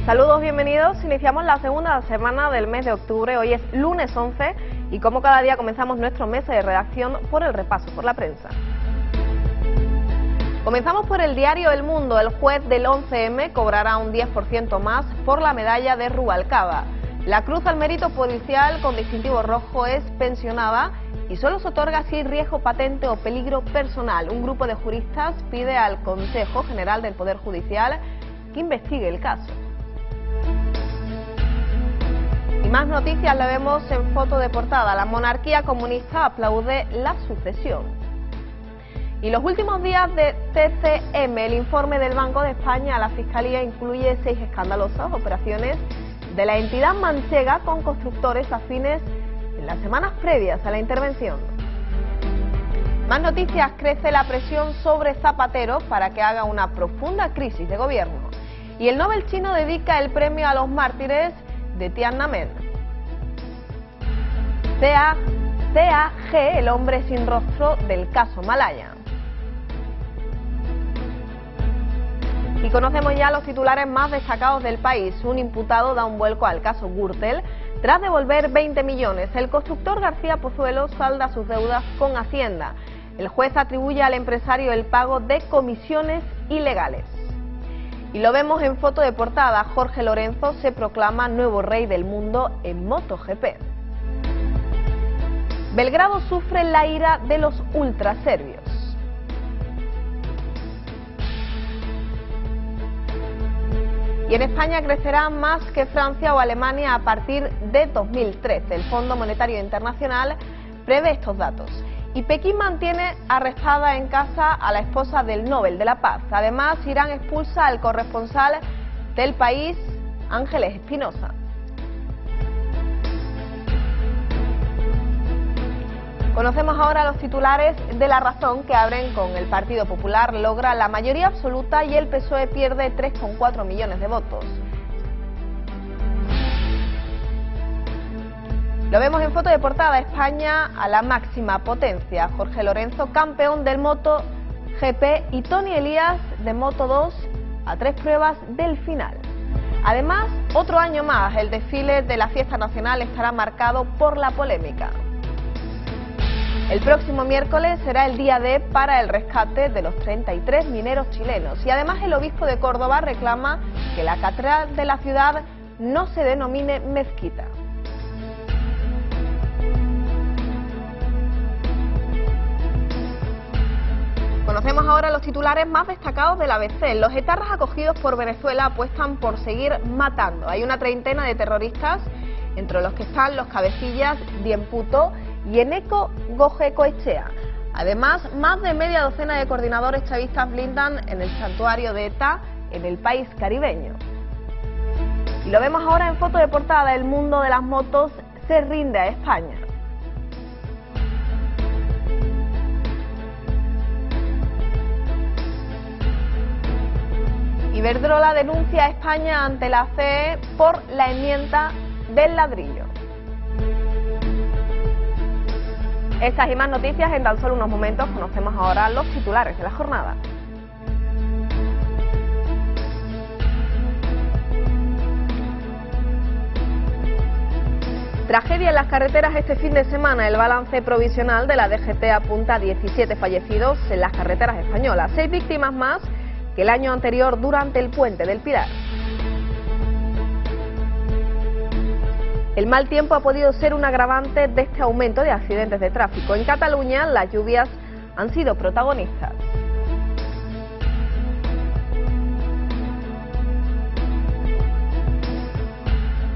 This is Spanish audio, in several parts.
Saludos, bienvenidos. Iniciamos la segunda semana del mes de octubre. Hoy es lunes 11 y como cada día comenzamos nuestro mes de redacción por el repaso por la prensa. Comenzamos por el diario El Mundo. El juez del 11M cobrará un 10% más por la medalla de Rubalcaba. La Cruz al Mérito Policial con distintivo rojo es pensionada y solo se otorga si hay riesgo patente o peligro personal. Un grupo de juristas pide al Consejo General del Poder Judicial que investigue el caso. Y más noticias la vemos en foto de portada. La monarquía comunista aplaude la sucesión. Y los últimos días de TCM, el informe del Banco de España a la Fiscalía incluye 6 escandalosas operaciones de la entidad manchega con constructores afines en las semanas previas a la intervención. Más noticias, crece la presión sobre Zapatero para que haga una profunda crisis de gobierno. Y el Nobel chino dedica el premio a los mártires de Tiananmen. CAG, el hombre sin rostro del caso Malaya. Y conocemos ya los titulares más destacados del país. Un imputado da un vuelco al caso Gürtel tras devolver 20 millones. El constructor García Pozuelo salda sus deudas con Hacienda. El juez atribuye al empresario el pago de comisiones ilegales. Y lo vemos en foto de portada. Jorge Lorenzo se proclama nuevo rey del mundo en MotoGP. Belgrado sufre la ira de los ultraserbios. Y en España crecerá más que Francia o Alemania a partir de 2013. El Fondo Monetario Internacional prevé estos datos. Y Pekín mantiene arrestada en casa a la esposa del Nobel de la Paz. Además, Irán expulsa al corresponsal del país, Ángeles Espinosa. Conocemos ahora los titulares de La Razón, que abren con: el Partido Popular logra la mayoría absoluta y el PSOE pierde 3,4 millones de votos. Lo vemos en foto de portada. España a la máxima potencia. Jorge Lorenzo, campeón del MotoGP, y Toni Elías de Moto2 a 3 pruebas del final. Además, otro año más, el desfile de la fiesta nacional estará marcado por la polémica. El próximo miércoles será el día D para el rescate de los 33 mineros chilenos. Y además el obispo de Córdoba reclama que la catedral de la ciudad no se denomine mezquita. Conocemos ahora los titulares más destacados del ABC. Los etarras acogidos por Venezuela apuestan por seguir matando. Hay una treintena de terroristas, entre los que están los cabecillas Diemputo y Eneco Gojecoechea. Además, más de media docena de coordinadores chavistas blindan en el santuario de ETA en el país caribeño. Y lo vemos ahora en foto de portada. El mundo de las motos se rinde a España. Iberdrola denuncia a España ante la CE por la enmienda del ladrillo. Estas y más noticias en tan solo unos momentos. Conocemos ahora los titulares de la jornada. Tragedia en las carreteras este fin de semana. El balance provisional de la DGT apunta a 17 fallecidos en las carreteras españolas, 6 víctimas más que el año anterior durante el puente del Pilar. El mal tiempo ha podido ser un agravante de este aumento de accidentes de tráfico. En Cataluña las lluvias han sido protagonistas.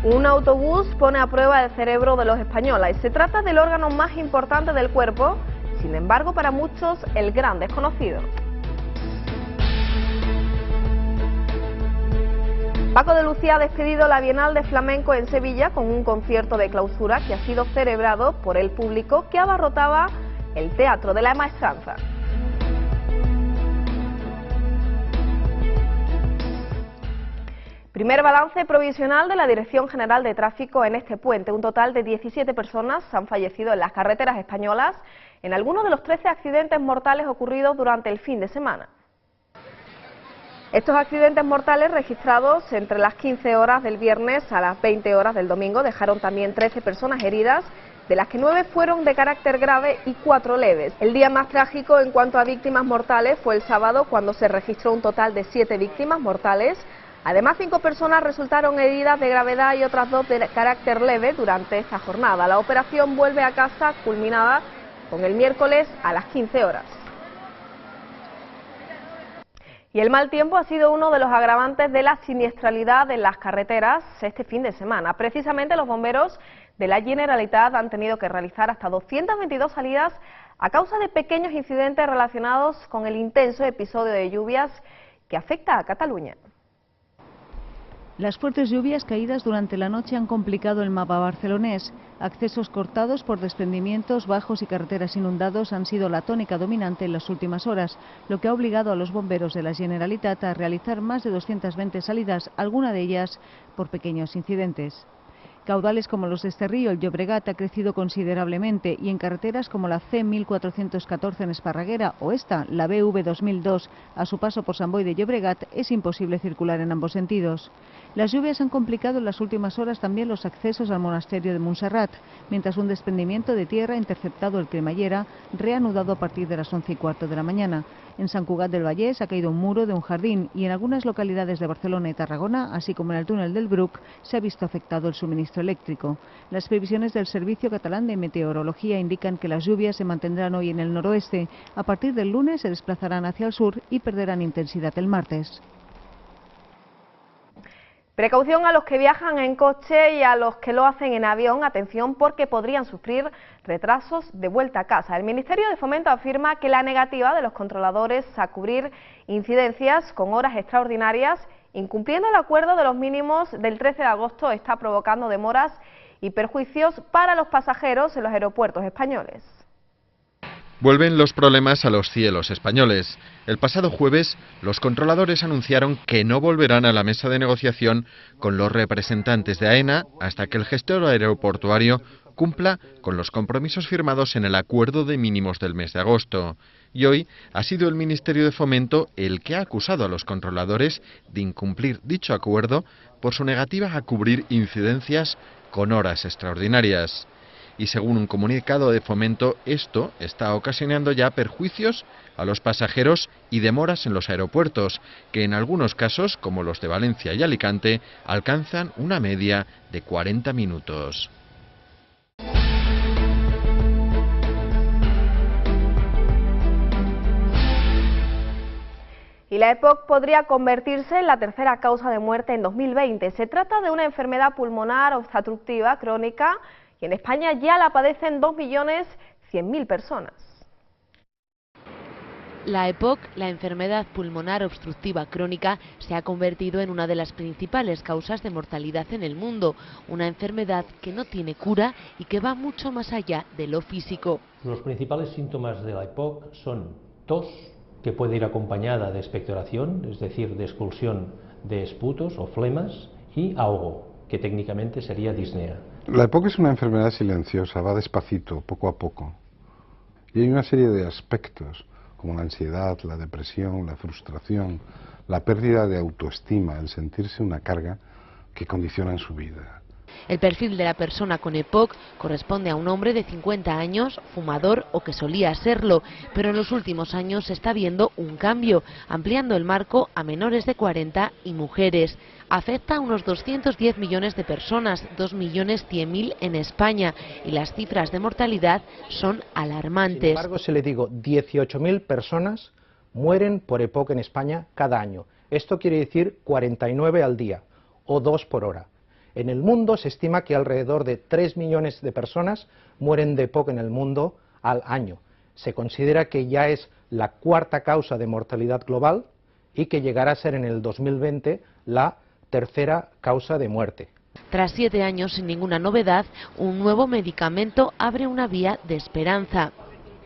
Un autobús pone a prueba el cerebro de los españoles. Se trata del órgano más importante del cuerpo, sin embargo para muchos el gran desconocido. Paco de Lucía ha despedido la Bienal de Flamenco en Sevilla con un concierto de clausura que ha sido celebrado por el público que abarrotaba el Teatro de la Maestranza. Primer balance provisional de la Dirección General de Tráfico en este puente. Un total de 17 personas han fallecido en las carreteras españolas en algunos de los 13 accidentes mortales ocurridos durante el fin de semana. Estos accidentes mortales registrados entre las 15 horas del viernes a las 20 horas del domingo dejaron también 13 personas heridas, de las que 9 fueron de carácter grave y 4 leves. El día más trágico en cuanto a víctimas mortales fue el sábado, cuando se registró un total de 7 víctimas mortales. Además, 5 personas resultaron heridas de gravedad y otras 2 de carácter leve durante esta jornada. La operación Vuelve a Casa, culminada con el miércoles a las 15 horas. Y el mal tiempo ha sido uno de los agravantes de la siniestralidad en las carreteras este fin de semana. Precisamente los bomberos de la Generalitat han tenido que realizar hasta 222 salidas a causa de pequeños incidentes relacionados con el intenso episodio de lluvias que afecta a Cataluña. Las fuertes lluvias caídas durante la noche han complicado el mapa barcelonés. Accesos cortados por desprendimientos, bajos y carreteras inundados han sido la tónica dominante en las últimas horas, lo que ha obligado a los bomberos de la Generalitat a realizar más de 220 salidas, alguna de ellas por pequeños incidentes. Caudales como los de este río, el Llobregat, ha crecido considerablemente y en carreteras como la C1414 en Esparraguera o esta, la BV 2002, a su paso por Sant Boi de Llobregat, es imposible circular en ambos sentidos. Las lluvias han complicado en las últimas horas también los accesos al monasterio de Montserrat, mientras un desprendimiento de tierra ha interceptado el Cremallera, reanudado a partir de las 11:15 de la mañana. En Sant Cugat del Vallès ha caído un muro de un jardín y en algunas localidades de Barcelona y Tarragona, así como en el túnel del Bruc, se ha visto afectado el suministro eléctrico. Las previsiones del Servicio Catalán de Meteorología indican que las lluvias se mantendrán hoy en el noroeste. A partir del lunes se desplazarán hacia el sur y perderán intensidad el martes. Precaución a los que viajan en coche y a los que lo hacen en avión, atención porque podrían sufrir retrasos de vuelta a casa. El Ministerio de Fomento afirma que la negativa de los controladores a cubrir incidencias con horas extraordinarias, incumpliendo el acuerdo de los mínimos del 13 de agosto, está provocando demoras y perjuicios para los pasajeros en los aeropuertos españoles. Vuelven los problemas a los cielos españoles. El pasado jueves, los controladores anunciaron que no volverán a la mesa de negociación con los representantes de AENA hasta que el gestor aeroportuario cumpla con los compromisos firmados en el acuerdo de mínimos del mes de agosto. Y hoy ha sido el Ministerio de Fomento el que ha acusado a los controladores de incumplir dicho acuerdo por su negativa a cubrir incidencias con horas extraordinarias. Y según un comunicado de Fomento, esto está ocasionando ya perjuicios a los pasajeros y demoras en los aeropuertos, que en algunos casos, como los de Valencia y Alicante, alcanzan una media de 40 minutos. Y la EPOC podría convertirse en la tercera causa de muerte en 2020. Se trata de una enfermedad pulmonar obstructiva crónica y en España ya la padecen 2.100.000 personas. La EPOC, la enfermedad pulmonar obstructiva crónica, se ha convertido en una de las principales causas de mortalidad en el mundo, una enfermedad que no tiene cura y que va mucho más allá de lo físico. Los principales síntomas de la EPOC son tos, que puede ir acompañada de expectoración, es decir, de expulsión de esputos o flemas, y ahogo, que técnicamente sería disnea. La EPOC es una enfermedad silenciosa, va despacito, poco a poco. Y hay una serie de aspectos, como la ansiedad, la depresión, la frustración, la pérdida de autoestima, el sentirse una carga que condicionan su vida. El perfil de la persona con EPOC corresponde a un hombre de 50 años, fumador o que solía serlo, pero en los últimos años se está viendo un cambio, ampliando el marco a menores de 40 y mujeres. Afecta a unos 210 millones de personas, 2.100.000 en España, y las cifras de mortalidad son alarmantes. Sin embargo, si le digo, 18.000 personas mueren por EPOC en España cada año. Esto quiere decir 49 al día, o 2 por hora. En el mundo se estima que alrededor de 3 millones de personas mueren de EPOC en el mundo al año. Se considera que ya es la cuarta causa de mortalidad global y que llegará a ser en el 2020 la tercera causa de muerte. Tras 7 años sin ninguna novedad, un nuevo medicamento abre una vía de esperanza.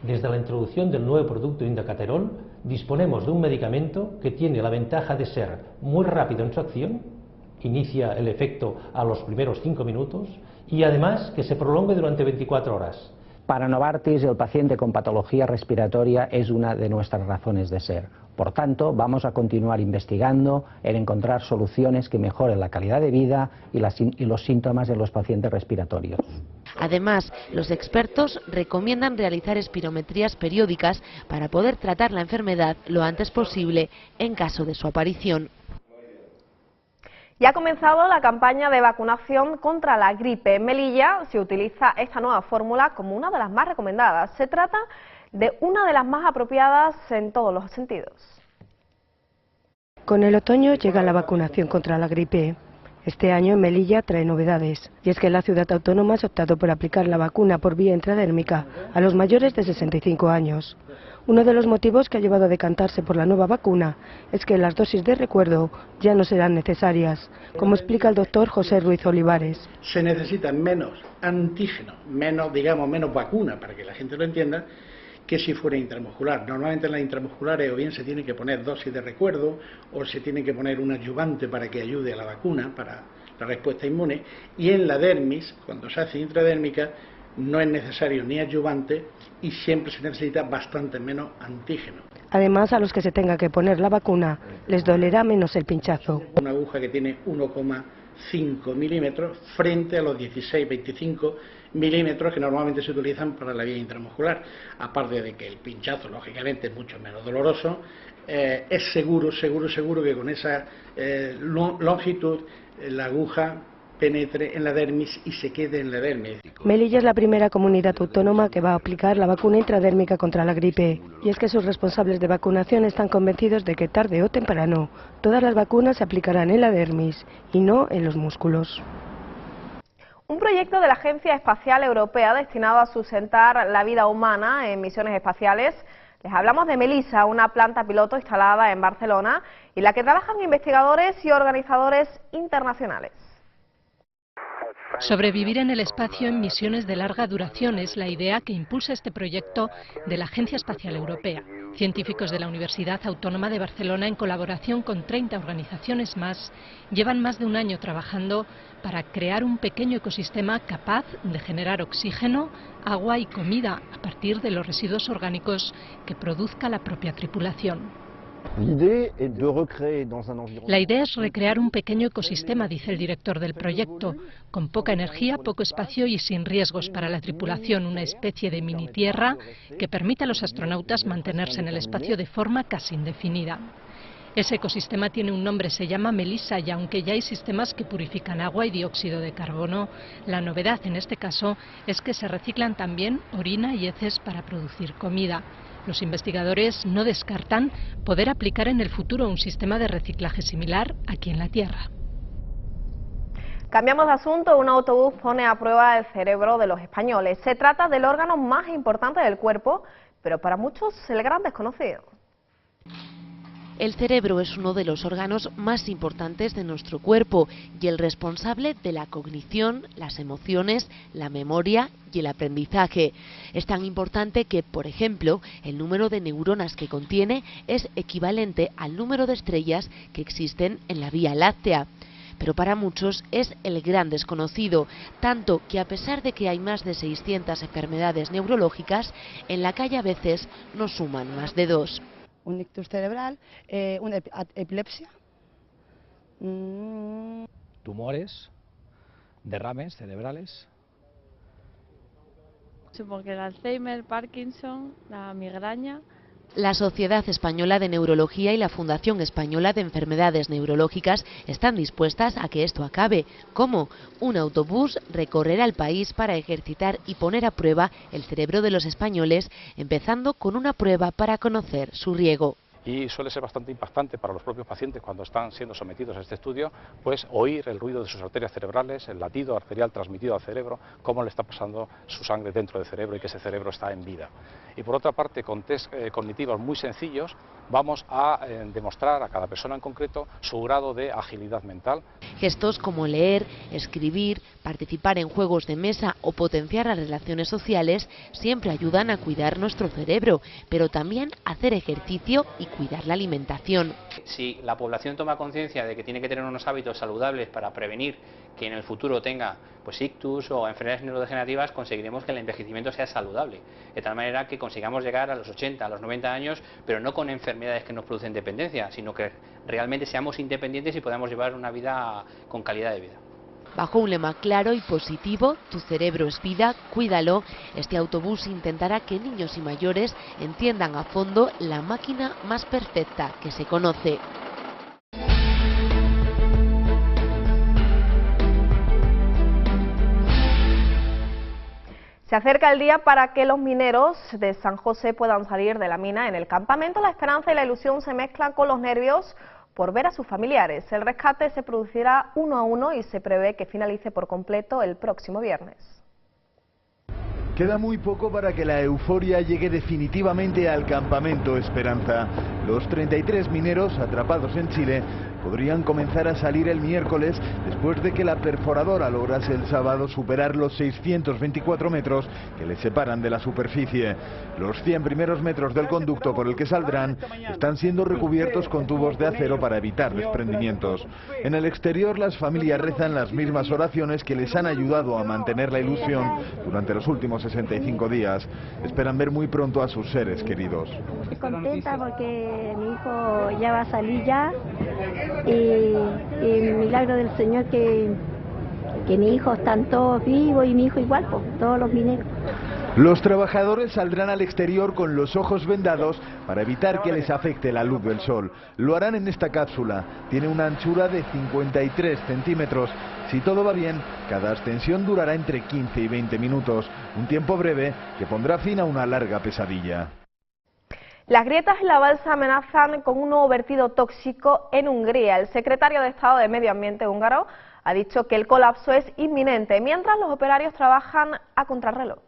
Desde la introducción del nuevo producto Indacaterol, disponemos de un medicamento que tiene la ventaja de ser muy rápido en su acción, inicia el efecto a los primeros 5 minutos y además que se prolongue durante 24 horas. Para Novartis, el paciente con patología respiratoria es una de nuestras razones de ser. Por tanto, vamos a continuar investigando en encontrar soluciones que mejoren la calidad de vida y los síntomas de los pacientes respiratorios. Además, los expertos recomiendan realizar espirometrías periódicas para poder tratar la enfermedad lo antes posible en caso de su aparición. Ya ha comenzado la campaña de vacunación contra la gripe. En Melilla se utiliza esta nueva fórmula como una de las más recomendadas. Se trata de una de las más apropiadas en todos los sentidos. Con el otoño llega la vacunación contra la gripe. Este año en Melilla trae novedades, y es que la ciudad autónoma ha optado por aplicar la vacuna por vía intradérmica a los mayores de 65 años. Uno de los motivos que ha llevado a decantarse por la nueva vacuna es que las dosis de recuerdo ya no serán necesarias, como explica el doctor José Ruiz Olivares. Se necesita menos antígeno, menos vacuna, para que la gente lo entienda, que si fuera intramuscular. Normalmente en las intramusculares o bien se tiene que poner dosis de recuerdo o se tiene que poner un adyuvante para que ayude a la vacuna, para la respuesta inmune, y en la dermis, cuando se hace intradérmica, no es necesario ni adyuvante y siempre se necesita bastante menos antígeno. Además, a los que se tenga que poner la vacuna les dolerá menos el pinchazo. Una aguja que tiene 1,5 milímetros frente a los 16-25 milímetros que normalmente se utilizan para la vía intramuscular. Aparte de que el pinchazo, lógicamente, es mucho menos doloroso, es seguro que con esa longitud la aguja penetre en la dermis y se quede en la dermis. Melilla es la primera comunidad autónoma que va a aplicar la vacuna intradérmica contra la gripe. Y es que sus responsables de vacunación están convencidos de que tarde o temprano todas las vacunas se aplicarán en la dermis y no en los músculos. Un proyecto de la Agencia Espacial Europea destinado a sustentar la vida humana en misiones espaciales. Les hablamos de Melissa, una planta piloto instalada en Barcelona y la que trabajan investigadores y organizadores internacionales. Sobrevivir en el espacio en misiones de larga duración es la idea que impulsa este proyecto de la Agencia Espacial Europea. Científicos de la Universidad Autónoma de Barcelona, en colaboración con 30 organizaciones más, llevan más de un año trabajando para crear un pequeño ecosistema capaz de generar oxígeno, agua y comida a partir de los residuos orgánicos que produzca la propia tripulación. La idea es recrear un pequeño ecosistema, dice el director del proyecto, con poca energía, poco espacio y sin riesgos para la tripulación, una especie de mini tierra que permite a los astronautas mantenerse en el espacio de forma casi indefinida. Ese ecosistema tiene un nombre, se llama Melissa, y aunque ya hay sistemas que purifican agua y dióxido de carbono, la novedad en este caso es que se reciclan también orina y heces para producir comida. Los investigadores no descartan poder aplicar en el futuro un sistema de reciclaje similar aquí en la Tierra. Cambiamos de asunto. Un autobús pone a prueba el cerebro de los españoles. Se trata del órgano más importante del cuerpo, pero para muchos el gran desconocido. El cerebro es uno de los órganos más importantes de nuestro cuerpo y el responsable de la cognición, las emociones, la memoria y el aprendizaje. Es tan importante que, por ejemplo, el número de neuronas que contiene es equivalente al número de estrellas que existen en la Vía Láctea. Pero para muchos es el gran desconocido, tanto que a pesar de que hay más de 600 enfermedades neurológicas, en la calle a veces no suman más de 2. Un ictus cerebral, una epilepsia. Tumores, derrames cerebrales. Supongo que el Alzheimer, Parkinson, la migraña. La Sociedad Española de Neurología y la Fundación Española de Enfermedades Neurológicas están dispuestas a que esto acabe. ¿Cómo? Un autobús recorrerá el país para ejercitar y poner a prueba el cerebro de los españoles, empezando con una prueba para conocer su riego. Y suele ser bastante impactante para los propios pacientes cuando están siendo sometidos a este estudio, pues oír el ruido de sus arterias cerebrales, el latido arterial transmitido al cerebro, cómo le está pasando su sangre dentro del cerebro y que ese cerebro está en vida. Y por otra parte, con test cognitivos muy sencillos, vamos a demostrar a cada persona en concreto su grado de agilidad mental. Gestos como leer, escribir, participar en juegos de mesa o potenciar las relaciones sociales siempre ayudan a cuidar nuestro cerebro, pero también hacer ejercicio y cuidar la alimentación. Si la población toma conciencia de que tiene que tener unos hábitos saludables para prevenir que en el futuro tenga pues ictus o enfermedades neurodegenerativas, conseguiremos que el envejecimiento sea saludable, de tal manera que consigamos llegar a los 80, a los 90 años, pero no con enfermedades que nos producen dependencia, sino que realmente seamos independientes y podamos llevar una vida con calidad de vida. Bajo un lema claro y positivo, tu cerebro es vida, cuídalo, este autobús intentará que niños y mayores entiendan a fondo la máquina más perfecta que se conoce. Se acerca el día para que los mineros de San José puedan salir de la mina. En el campamento la esperanza y la ilusión se mezclan con los nervios por ver a sus familiares. El rescate se producirá uno a uno y se prevé que finalice por completo el próximo viernes. Queda muy poco para que la euforia llegue definitivamente al campamento Esperanza. Los 33 mineros atrapados en Chile podrían comenzar a salir el miércoles después de que la perforadora lograse el sábado superar los 624 metros que les separan de la superficie. Los 100 primeros metros del conducto por el que saldrán están siendo recubiertos con tubos de acero para evitar desprendimientos. En el exterior las familias rezan las mismas oraciones que les han ayudado a mantener la ilusión durante los últimos 65 días. Esperan ver muy pronto a sus seres queridos. Estoy contenta porque mi hijo ya va a salir ya. Y milagro del Señor que mis hijos están todos vivos y mi hijo igual, pues, todos los mineros. Los trabajadores saldrán al exterior con los ojos vendados para evitar que les afecte la luz del sol. Lo harán en esta cápsula. Tiene una anchura de 53 centímetros. Si todo va bien, cada ascensión durará entre 15 y 20 minutos. Un tiempo breve que pondrá fin a una larga pesadilla. Las grietas en la balsa amenazan con un nuevo vertido tóxico en Hungría. El secretario de Estado de Medio Ambiente húngaro ha dicho que el colapso es inminente, mientras los operarios trabajan a contrarreloj.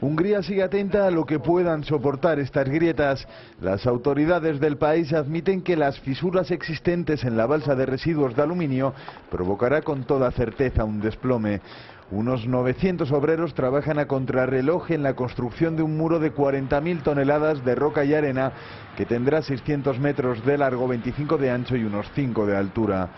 Hungría sigue atenta a lo que puedan soportar estas grietas. Las autoridades del país admiten que las fisuras existentes en la balsa de residuos de aluminio provocará con toda certeza un desplome. Unos 900 obreros trabajan a contrarreloj en la construcción de un muro de 40.000 toneladas de roca y arena que tendrá 600 metros de largo, 25 de ancho y unos 5 de altura.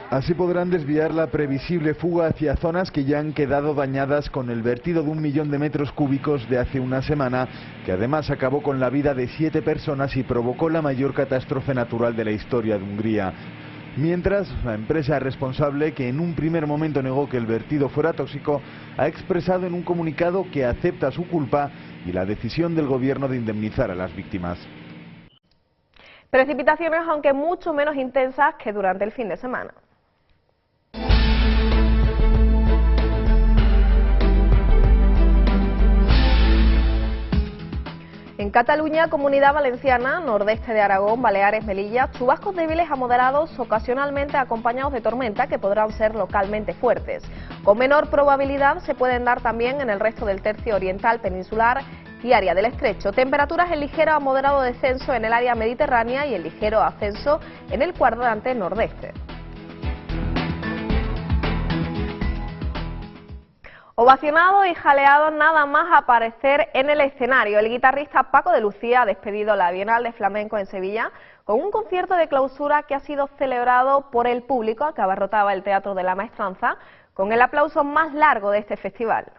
Así podrán desviar la previsible fuga hacia zonas que ya han quedado dañadas con el vertido de 1 millón de metros cúbicos de hace una semana, que además acabó con la vida de 7 personas y provocó la mayor catástrofe natural de la historia de Hungría. Mientras, la empresa responsable, que en un primer momento negó que el vertido fuera tóxico, ha expresado en un comunicado que acepta su culpa y la decisión del gobierno de indemnizar a las víctimas. Precipitaciones, aunque mucho menos intensas que durante el fin de semana. En Cataluña, Comunidad Valenciana, nordeste de Aragón, Baleares, Melilla, chubascos débiles a moderados, ocasionalmente acompañados de tormenta que podrán ser localmente fuertes. Con menor probabilidad se pueden dar también en el resto del tercio oriental peninsular y área del estrecho. Temperaturas en ligero a moderado descenso en el área mediterránea y en ligero ascenso en el cuadrante nordeste. Ovacionado y jaleado nada más aparecer en el escenario, el guitarrista Paco de Lucía ha despedido la Bienal de Flamenco en Sevilla con un concierto de clausura que ha sido celebrado por el público que abarrotaba el Teatro de la Maestranza con el aplauso más largo de este festival.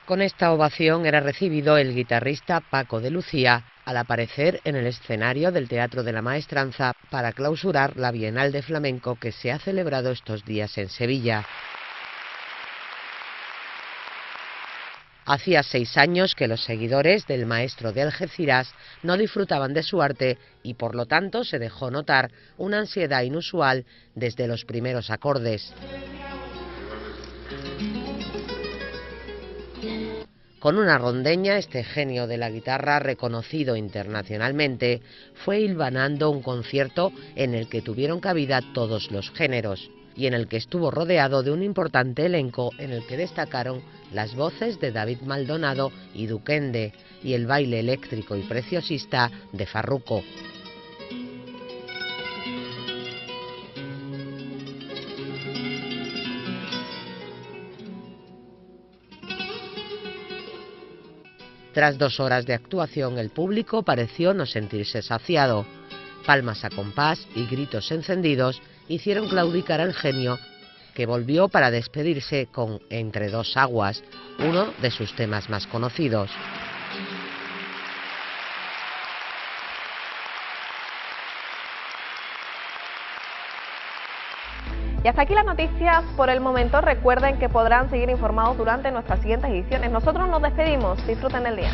Con esta ovación era recibido el guitarrista Paco de Lucía al aparecer en el escenario del Teatro de la Maestranza para clausurar la Bienal de Flamenco que se ha celebrado estos días en Sevilla. Hacía 6 años que los seguidores del maestro de Algeciras no disfrutaban de su arte y por lo tanto se dejó notar una ansiedad inusual desde los primeros acordes. Con una rondeña, este genio de la guitarra, reconocido internacionalmente, fue hilvanando un concierto en el que tuvieron cabida todos los géneros y en el que estuvo rodeado de un importante elenco en el que destacaron las voces de David Maldonado y Duquende y el baile eléctrico y preciosista de Farruko. Tras 2 horas de actuación, el público pareció no sentirse saciado. Palmas a compás y gritos encendidos hicieron claudicar al genio, que volvió para despedirse con Entre dos aguas, uno de sus temas más conocidos. Y hasta aquí las noticias por el momento. Recuerden que podrán seguir informados durante nuestras siguientes ediciones. Nosotros nos despedimos. Disfruten el día.